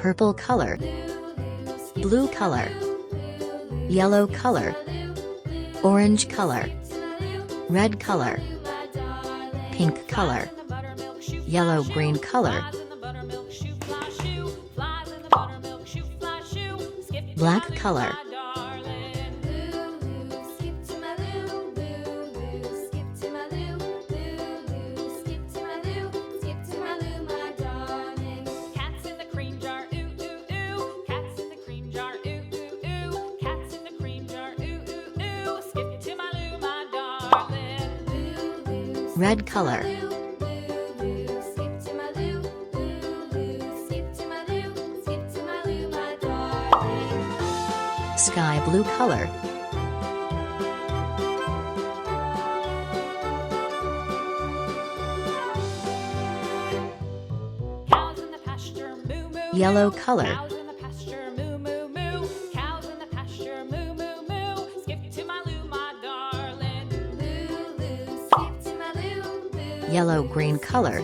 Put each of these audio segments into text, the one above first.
purple color, blue color, yellow color, orange color, red color, pink color, yellow-green color, black color, red color, sky blue color, yellow color, yellow-green color,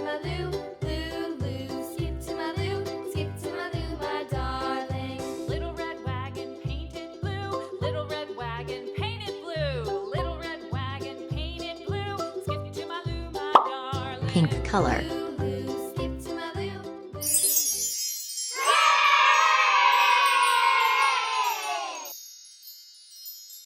pink color.